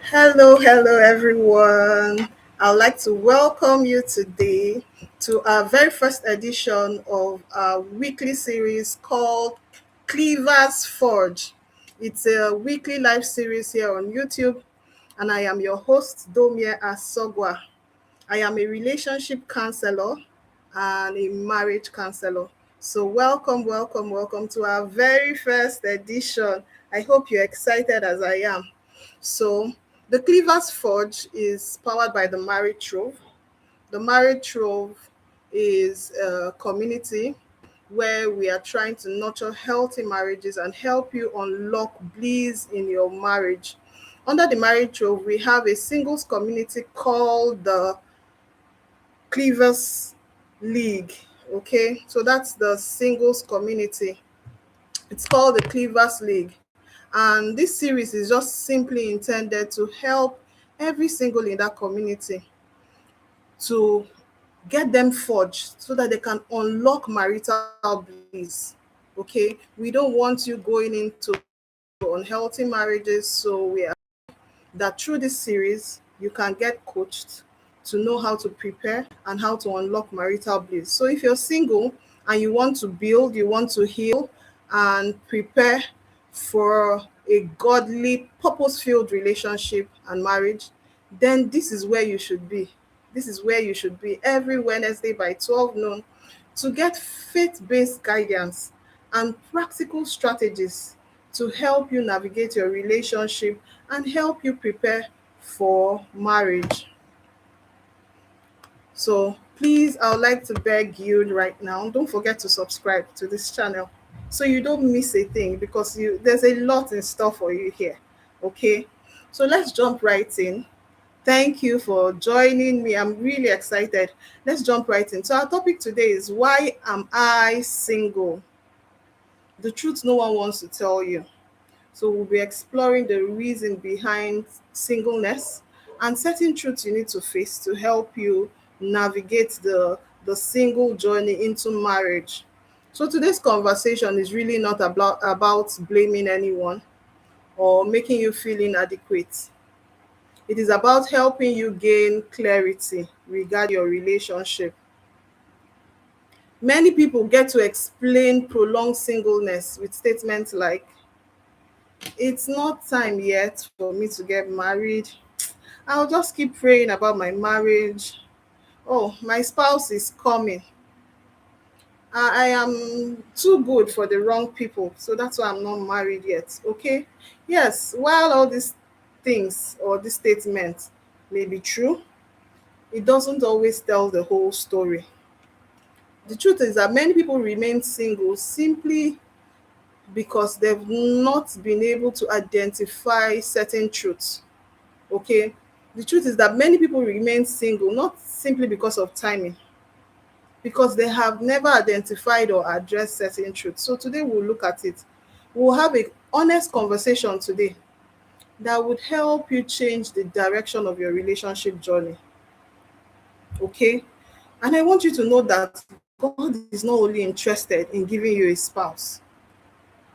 Hello, everyone. I'd like to welcome you today to our very first edition of our weekly series called Cleavers Forge. It's a weekly live series here on YouTube, and I am your host, Domie Asogwa. I am a relationship counselor and a marriage counselor. So, welcome to our very first edition. I hope you're excited as I am. So, the Cleavers Forge is powered by the Marriage Trove. The Marriage Trove is a community where we are trying to nurture healthy marriages and help you unlock bliss in your marriage. Under the Marriage Trove, we have a singles community called the Cleavers League. Okay, so that's the singles community. It's called the Cleavers League. And this series is just simply intended to help every single in that community to get them forged so that they can unlock marital bliss. Okay, we don't want you going into unhealthy marriages, so we are that through this series you can get coached to know how to prepare and how to unlock marital bliss. So if you're single and you want to build, you want to heal and prepare for a godly, purpose-filled relationship and marriage, then this is where you should be. This is where you should be every Wednesday by 12 noon to get faith-based guidance and practical strategies to help you navigate your relationship and help you prepare for marriage. So please, I would like to beg you right now, don't forget to subscribe to this channel so you don't miss a thing because there's a lot in store for you here. Okay, so let's jump right in. Thank you for joining me. I'm really excited. Let's jump right in. So our topic today is, why am I single? The truth no one wants to tell you. So we'll be exploring the reason behind singleness and certain truths you need to face to help you navigate the single journey into marriage. So today's conversation is really not about blaming anyone or making you feel inadequate. It is about helping you gain clarity regarding your relationship. Many people get to explain prolonged singleness with statements like, it's not time yet for me to get married. I'll just keep praying about my marriage. Oh, my spouse is coming. I am too good for the wrong people, so that's why I'm not married yet. Okay. Yes, while all these things or these statements may be true, it doesn't always tell the whole story. The truth is that many people remain single simply because they've not been able to identify certain truths. Okay, the truth is that many people remain single not simply because of timing, because they have never identified or addressed certain truths. So today we'll look at it. We'll have a honest conversation today that would help you change the direction of your relationship journey. Okay, and I want you to know that God is not only interested in giving you a spouse,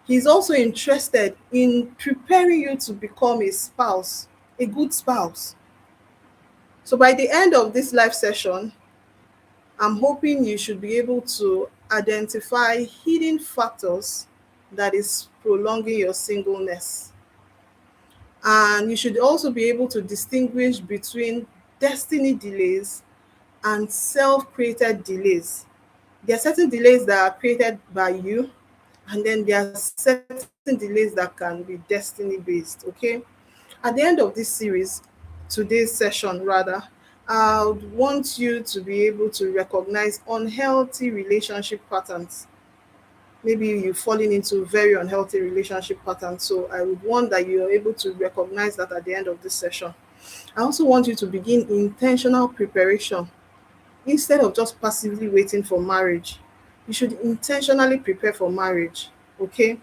He's also interested in preparing you to become a spouse, a good spouse. So by the end of this live session, I'm hoping you should be able to identify hidden factors that is prolonging your singleness. And you should also be able to distinguish between destiny delays and self-created delays. There are certain delays that are created by you, and then there are certain delays that can be destiny based. Okay. At the end of this series, today's session rather, I would want you to be able to recognize unhealthy relationship patterns. Maybe you've fallen into very unhealthy relationship patterns. So I would want that you're able to recognize that at the end of this session. I also want you to begin intentional preparation instead of just passively waiting for marriage. You should intentionally prepare for marriage. Okay.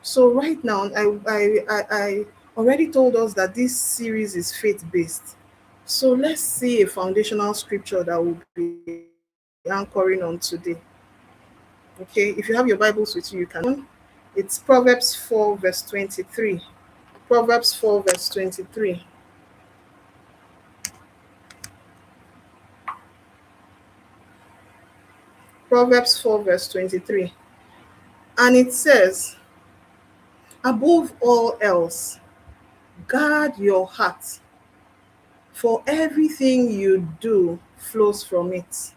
So right now, I already told us that this series is faith based. So let's see a foundational scripture that will be anchoring on today. Okay, if you have your Bibles with you, you can. It's Proverbs 4, verse 23. Proverbs 4, verse 23. Proverbs 4, verse 23. And it says, above all else, guard your heart, for everything you do flows from it.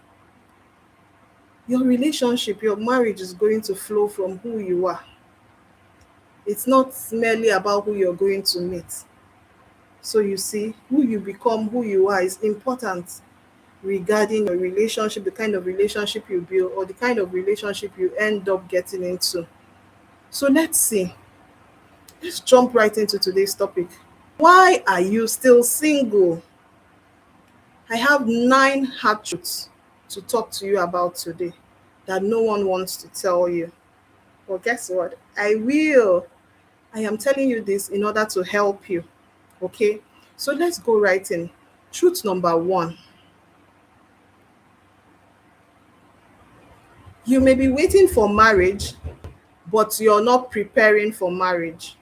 Your relationship, your marriage is going to flow from who you are. It's not merely about who you're going to meet. So you see, who you become, who you are is important regarding your relationship, the kind of relationship you build, or the kind of relationship you end up getting into. So let's see. Let's jump right into today's topic. Why are you still single? I have 9 hard truths to talk to you about today that no one wants to tell you. Well, guess what? I will. I am telling you this in order to help you. Okay? So let's go right in. Truth number 1. You may be waiting for marriage, but you're not preparing for marriage.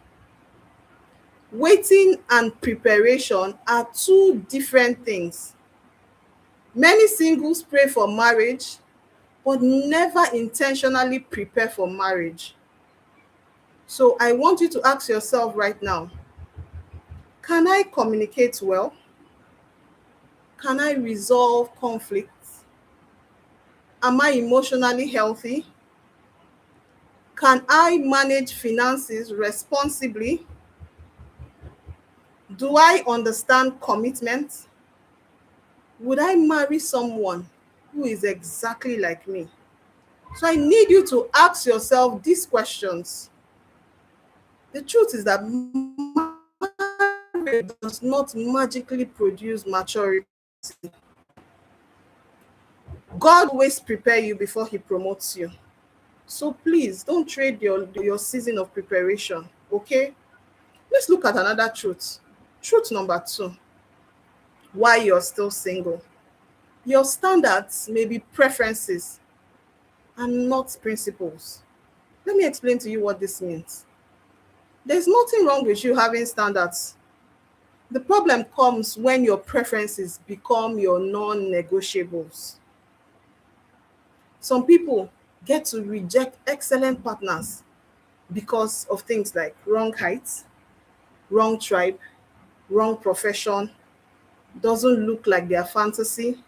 Waiting and preparation are two different things. Many singles pray for marriage, but never intentionally prepare for marriage. So I want you to ask yourself right now, can I communicate well? Can I resolve conflicts? Am I emotionally healthy? Can I manage finances responsibly? Do I understand commitment? Would I marry someone who is exactly like me? So I need you to ask yourself these questions. The truth is that marriage does not magically produce maturity. God always prepare you before he promotes you. So please don't trade your season of preparation, okay? Let's look at another truth. Truth number 2, why you're still single. Your standards may be preferences and not principles. Let me explain to you what this means. There's nothing wrong with you having standards. The problem comes when your preferences become your non-negotiables. Some people get to reject excellent partners because of things like wrong height, wrong tribe, wrong profession, doesn't look like their fantasy,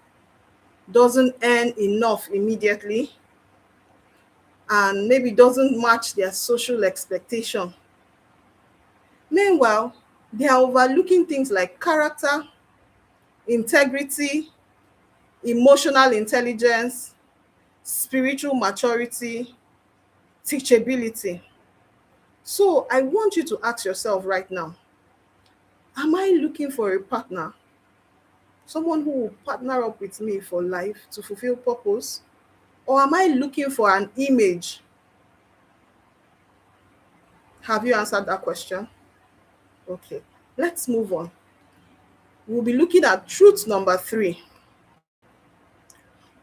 doesn't earn enough immediately, and maybe doesn't match their social expectation. Meanwhile, they are overlooking things like character, integrity, emotional intelligence, spiritual maturity, teachability. So I want you to ask yourself right now, am I looking for a partner? Someone who will partner up with me for life to fulfill purpose? Or am I looking for an image? Have you answered that question? Okay, let's move on. We'll be looking at truth number 3.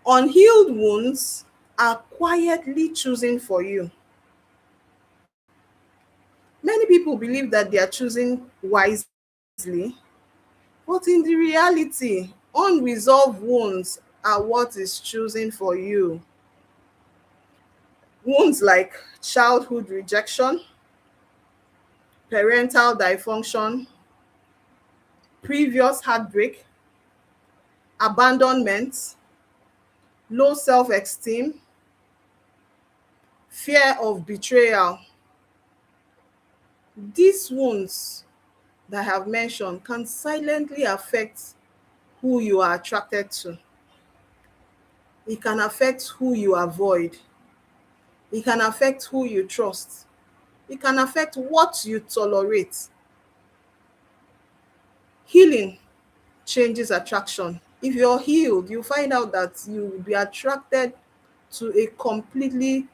Unhealed wounds are quietly choosing for you. Many people believe that they are choosing wisely, but in the reality, unresolved wounds are what is choosing for you. Wounds like childhood rejection, parental dysfunction, previous heartbreak, abandonment, low self-esteem, fear of betrayal. These wounds that I have mentioned can silently affect who you are attracted to. It can affect who you avoid. It can affect who you trust. It can affect what you tolerate. Healing changes attraction. If you're healed, you find out that you will be attracted to a completely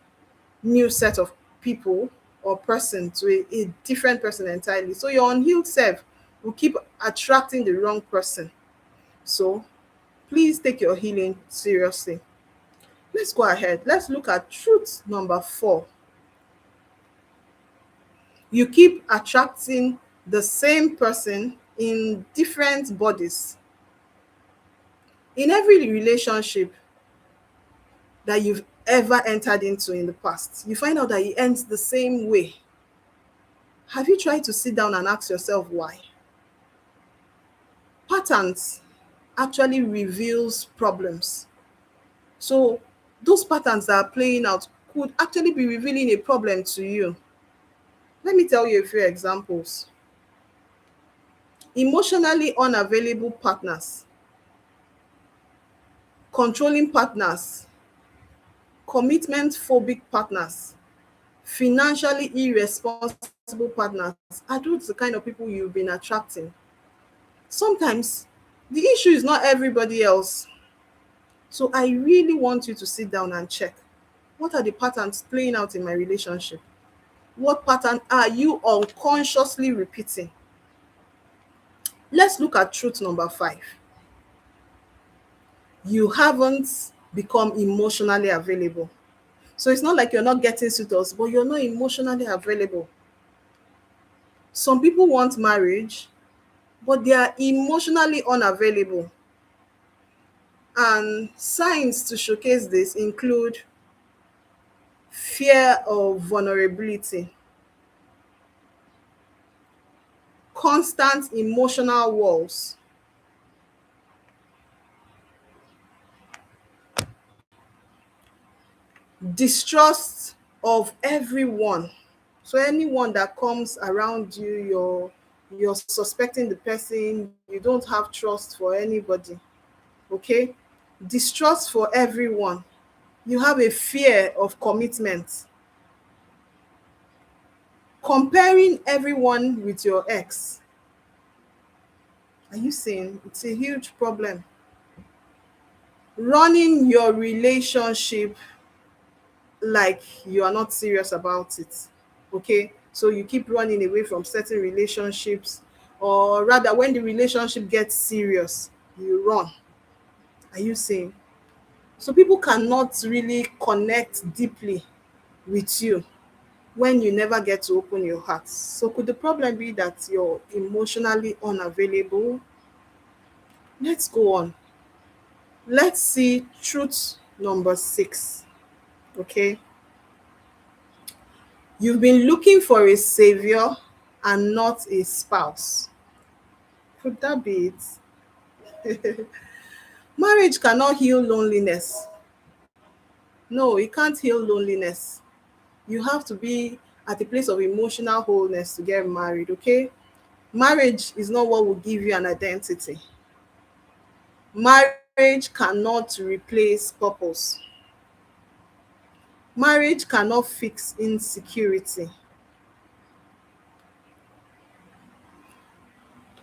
new set of people or person, to a different person entirely. So your unhealed self will keep attracting the wrong person. So please take your healing seriously. Let's go ahead. Let's look at truth number 4. You keep attracting the same person in different bodies. In every relationship that you've ever entered into in the past, you find out that it ends the same way. Have you tried to sit down and ask yourself why? Patterns actually reveals problems. So those patterns that are playing out could actually be revealing a problem to you. Let me tell you a few examples. Emotionally unavailable partners, controlling partners, commitment phobic partners, financially irresponsible partners are those the kind of people you've been attracting. Sometimes the issue is not everybody else. So I really want you to sit down and check, what are the patterns playing out in my relationship? What pattern are you unconsciously repeating? Let's look at truth number 5. You haven't become emotionally available. So it's not like you're not getting suitors, but you're not emotionally available. Some people want marriage, but they are emotionally unavailable. And signs to showcase this include fear of vulnerability, constant emotional walls, distrust of everyone. So anyone that comes around you, you're suspecting the person, you don't have trust for anybody. Okay? Distrust for everyone. You have a fear of commitment. Comparing everyone with your ex. Are you seeing? It's a huge problem. Running your relationship like you are not serious about it. Okay? So you keep running away from certain relationships, or rather, when the relationship gets serious, you run. Are you seeing? So people cannot really connect deeply with you when you never get to open your heart. So could the problem be that you're emotionally unavailable? Let's go on. Let's see truth number 6. Okay. You've been looking for a savior and not a spouse. Could that be it? Marriage cannot heal loneliness. No, it can't heal loneliness. You have to be at a place of emotional wholeness to get married, okay? Marriage is not what will give you an identity. Marriage cannot replace purpose. Marriage cannot fix insecurity.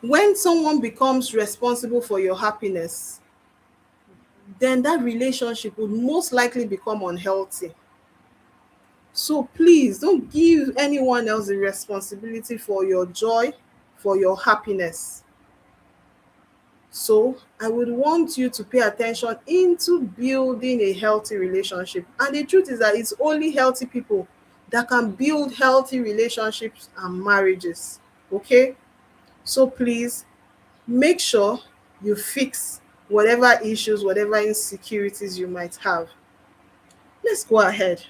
When someone becomes responsible for your happiness, then that relationship would most likely become unhealthy. So please don't give anyone else the responsibility for your joy, for your happiness. So I would want you to pay attention into building a healthy relationship. And the truth is that it's only healthy people that can build healthy relationships and marriages. Okay? So please make sure you fix whatever issues, whatever insecurities you might have. Let's go ahead.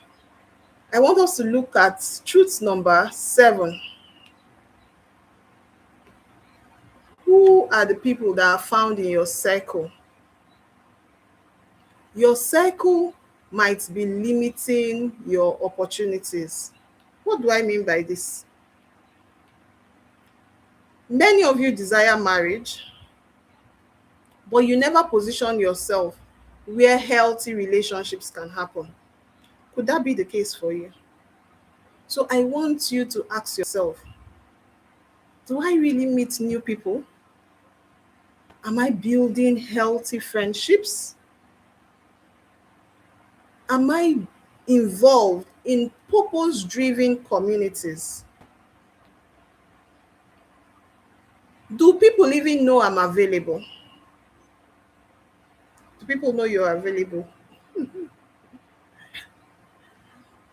I want us to look at truth number 7. Who are the people that are found in your circle? Your circle might be limiting your opportunities. What do I mean by this? Many of you desire marriage, but you never position yourself where healthy relationships can happen. Could that be the case for you? So I want you to ask yourself, do I really meet new people? Am I building healthy friendships? Am I involved in purpose driven communities? Do people even know I'm available? Do people know you're available?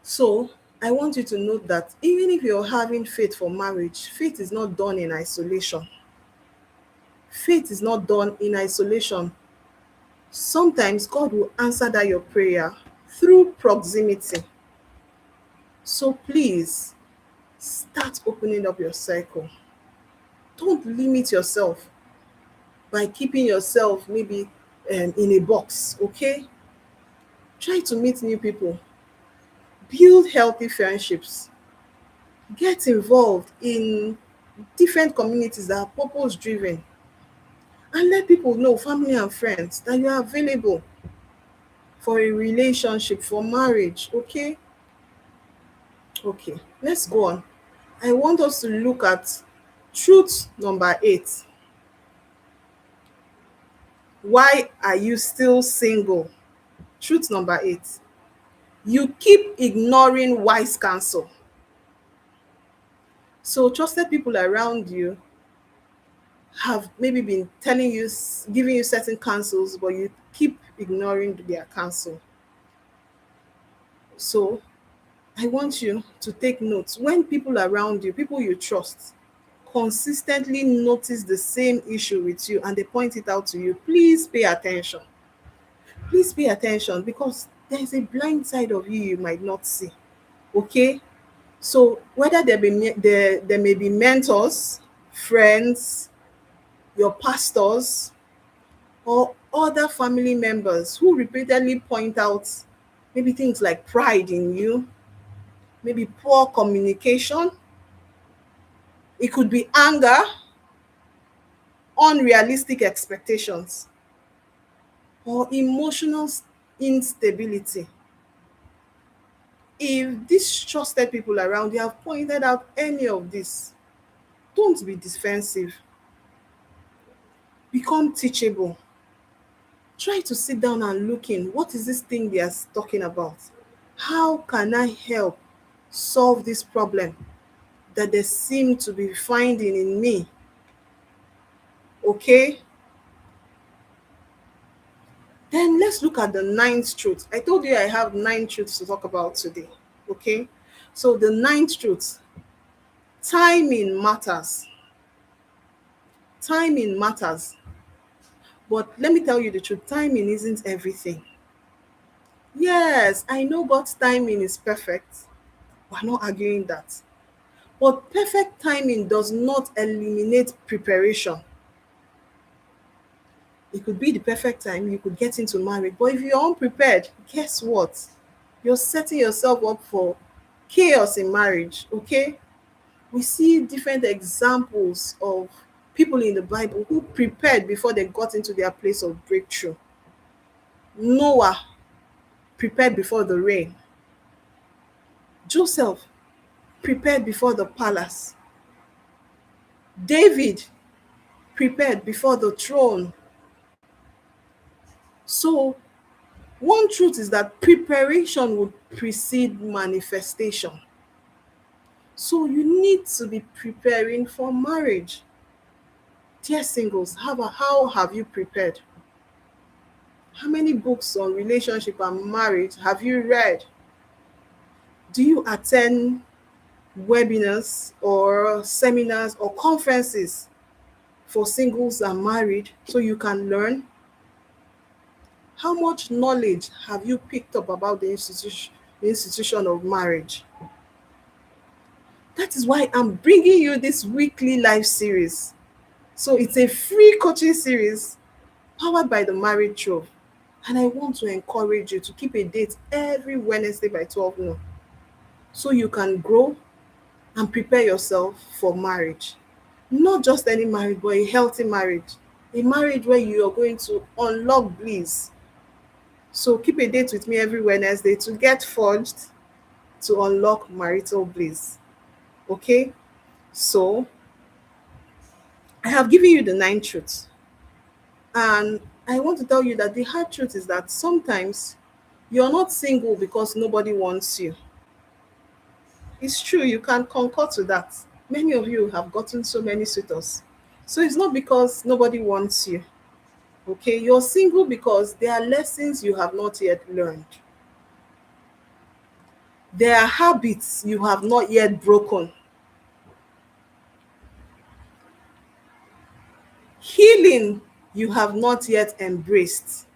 So I want you to note that even if you're having faith for marriage, faith is not done in isolation. Faith is not done in isolation. Sometimes God will answer that your prayer through proximity. So please start opening up your circle. Don't limit yourself by keeping yourself maybe in a box, okay? Try to meet new people, build healthy friendships, get involved in different communities that are purpose driven, and let people know, family and friends, that you are available for a relationship, for marriage, okay? Okay, let's go on. I want us to look at truth number 8. Why are you still single? Truth number 8. You keep ignoring wise counsel. So trusted people around you have maybe been telling you, giving you certain counsels, but you keep ignoring their counsel. So I want you to take notes. When people around you, people you trust, consistently notice the same issue with you and they point it out to you, please pay attention. Please pay attention, because there's a blind side of you might not see. Okay? So whether there may be mentors, friends, your pastors, or other family members who repeatedly point out maybe things like pride in you, maybe poor communication, it could be anger, unrealistic expectations, or emotional instability. If these trusted people around you have pointed out any of this, don't be defensive. Become teachable. Try to sit down and look in. What is this thing they are talking about? How can I help solve this problem that they seem to be finding in me? Okay? Then let's look at the ninth truth. I told you I have 9 truths to talk about today. Okay? So the ninth truth, timing matters. Timing matters. But let me tell you the truth, timing isn't everything. Yes, I know God's timing is perfect. We're not arguing that. But perfect timing does not eliminate preparation. It could be the perfect time you could get into marriage, but if you're unprepared, guess what? You're setting yourself up for chaos in marriage, okay? We see different examples of people in the Bible who prepared before they got into their place of breakthrough. Noah prepared before the rain. Joseph prepared before the palace. David prepared before the throne. So, one truth is that preparation would precede manifestation. So, you need to be preparing for marriage. Dear singles, how have you prepared? How many books on relationship and marriage have you read? Do you attend webinars or seminars or conferences for singles and married so you can learn? How much knowledge have you picked up about the institution of marriage? That is why I'm bringing you this weekly live series. So it's a free coaching series powered by the Marriage Trove. And I want to encourage you to keep a date every Wednesday by 12 noon so you can grow and prepare yourself for marriage. Not just any marriage, but a healthy marriage. A marriage where you are going to unlock bliss. So keep a date with me every Wednesday to get forged to unlock marital bliss. Okay? So I have given you the 9 truths. And I want to tell you that the hard truth is that sometimes you're not single because nobody wants you. It's true, you can concur to that. Many of you have gotten so many suitors. So it's not because nobody wants you. Okay, you're single because there are lessons you have not yet learned. There are habits you have not yet broken. Healing you have not yet embraced.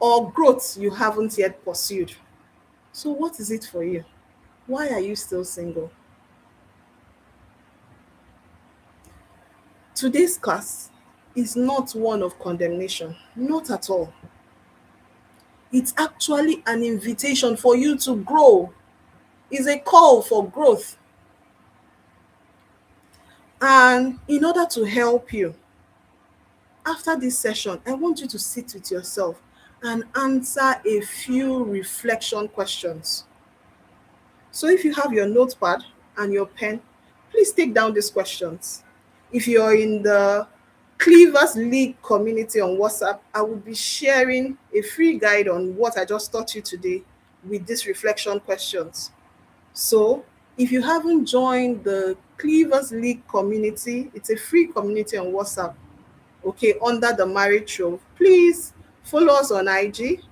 or growth you haven't yet pursued. So, what is it for you? Why are you still single? Today's class is not one of condemnation, not at all. It's actually an invitation for you to grow. It's a call for growth. And in order to help you, after this session, I want you to sit with yourself and answer a few reflection questions. So if you have your notepad and your pen, please take down these questions. If you're in the Cleavers League community on WhatsApp, I will be sharing a free guide on what I just taught you today with these reflection questions. So if you haven't joined the Cleavers League community, it's a free community on WhatsApp, okay, under the marriage show. Please follow us on IG,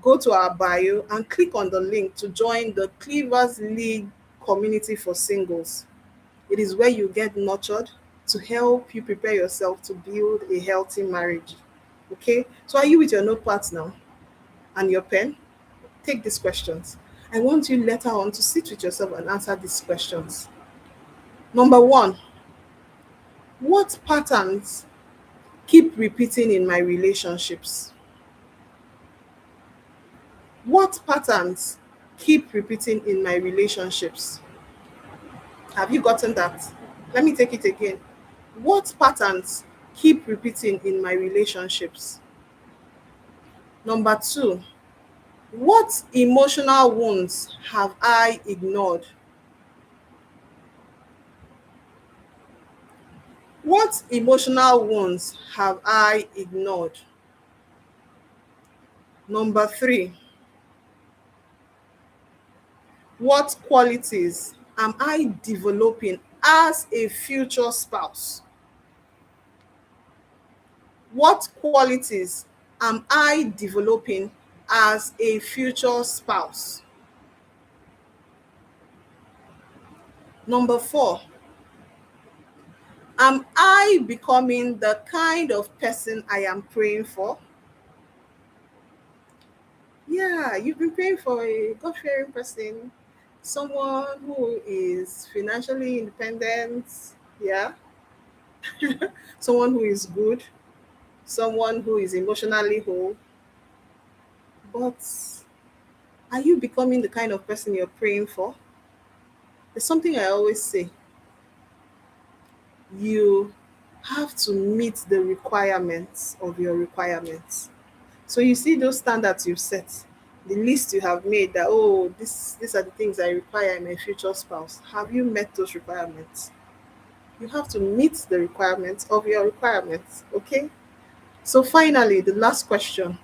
go to our bio and click on the link to join the Cleavers League community for singles. It is where you get nurtured to help you prepare yourself to build a healthy marriage. Okay, so are you with your notepads now and your pen? Take these questions. I want you later on to sit with yourself and answer these questions. Number one, what patterns keep repeating in my relationships? What patterns keep repeating in my relationships? Have you gotten that? Let me take it again. What patterns keep repeating in my relationships? Number two, what emotional wounds have I ignored? What emotional wounds have I ignored? Number three, what qualities am I developing as a future spouse? What qualities am I developing as a future spouse? Number four, am I becoming the kind of person I am praying for? Yeah, you've been praying for a God-fearing person, someone who is financially independent, yeah, someone who is good, someone who is emotionally whole. But are you becoming the kind of person you're praying for? There's something I always say. You have to meet the requirements of your requirements. So you see those standards you've set, the list you have made that, oh, these are the things I require in my future spouse. Have you met those requirements? You have to meet the requirements of your requirements, okay? So finally, the last question.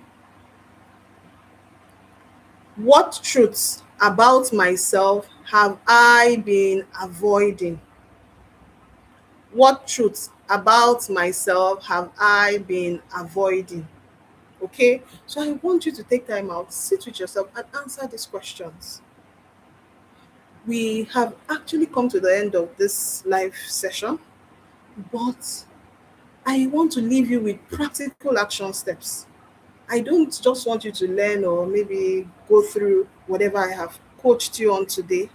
What truths about myself have I been avoiding? What truths about myself have I been avoiding? Okay, so I want you to take time out, sit with yourself, and answer these questions. We have actually come to the end of this live session, but I want to leave you with practical action steps. I don't just want you to learn or maybe go through whatever I have coached you on today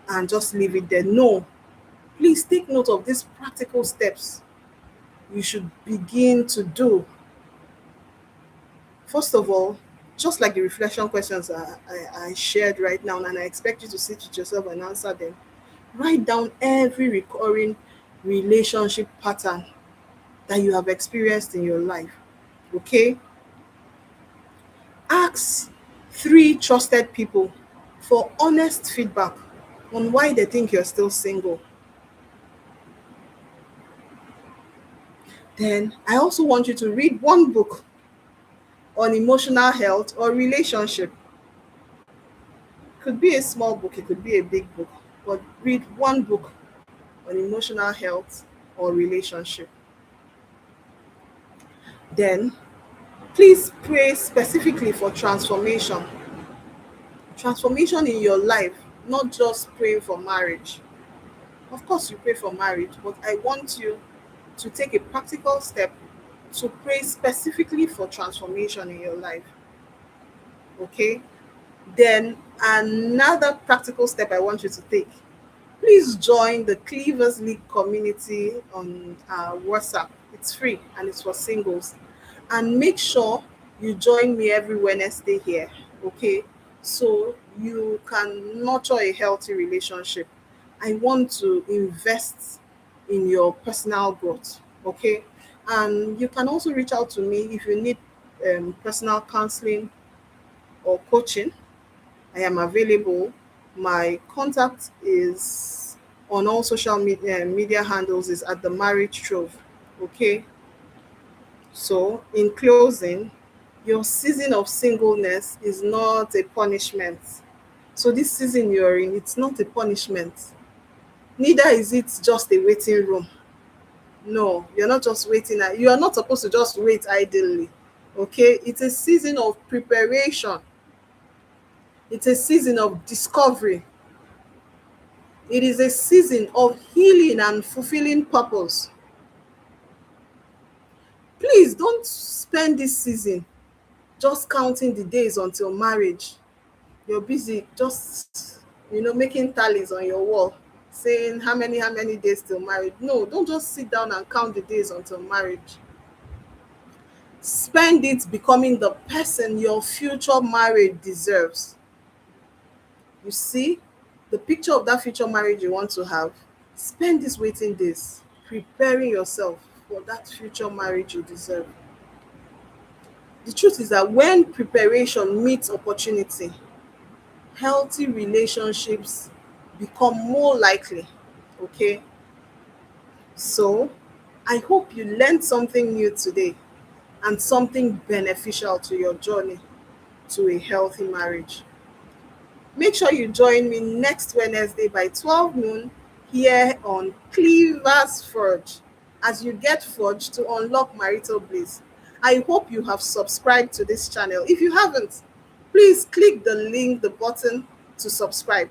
and just leave it there. No, please take note of these practical steps you should begin to do. First of all, just like the reflection questions I shared right now, and I expect you to sit with yourself and answer them, write down every recurring relationship pattern that you have experienced in your life. Okay? Ask three trusted people for honest feedback on why they think you're still single. Then I also want you to read one book on emotional health or relationship. Could be a small book, it could be a big book, but read one book on emotional health or relationship. Then please pray specifically for transformation. Transformation in your life, not just praying for marriage. Of course, you pray for marriage, but I want you to take a practical step to pray specifically for transformation in your life. Okay. Then another practical step I want you to take, please join the Cleavers League community on WhatsApp. It's free and it's for singles. And make sure you join me every Wednesday here, okay? So you can nurture a healthy relationship. I want to invest in your personal growth, okay? And you can also reach out to me if you need personal counseling or coaching. I am available. My contact is on all social media handles is at the marriage trove. Okay. So in closing, your season of singleness is not a punishment. So this season you're in, it's not a punishment. Neither is it just a waiting room. No, you're not just waiting. You are not supposed to just wait idly. Okay. It's a season of preparation. It's a season of discovery. It is a season of healing and fulfilling purpose. Please don't spend this season just counting the days until marriage. You're busy just, making tallies on your wall, saying how many days till marriage. No, don't just sit down and count the days until marriage. Spend it becoming the person your future marriage deserves. You see, the picture of that future marriage you want to have, spend these waiting days preparing yourself for that future marriage you deserve. The truth is that when preparation meets opportunity, healthy relationships become more likely. Okay, so I hope you learned something new today and something beneficial to your journey to a healthy marriage. Make sure you join me next Wednesday by 12 noon here on Cleavers Forge as you get forged to unlock marital bliss. I hope you have subscribed to this channel. If you haven't, please click the link, the button to subscribe.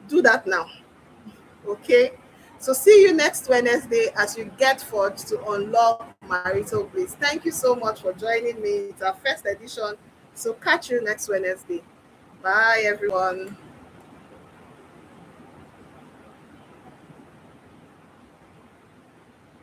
Do that now. Okay? So see you next Wednesday as you get forged to unlock marital bliss. Thank you so much for joining me. It's our first edition. So catch you next Wednesday. Bye, everyone.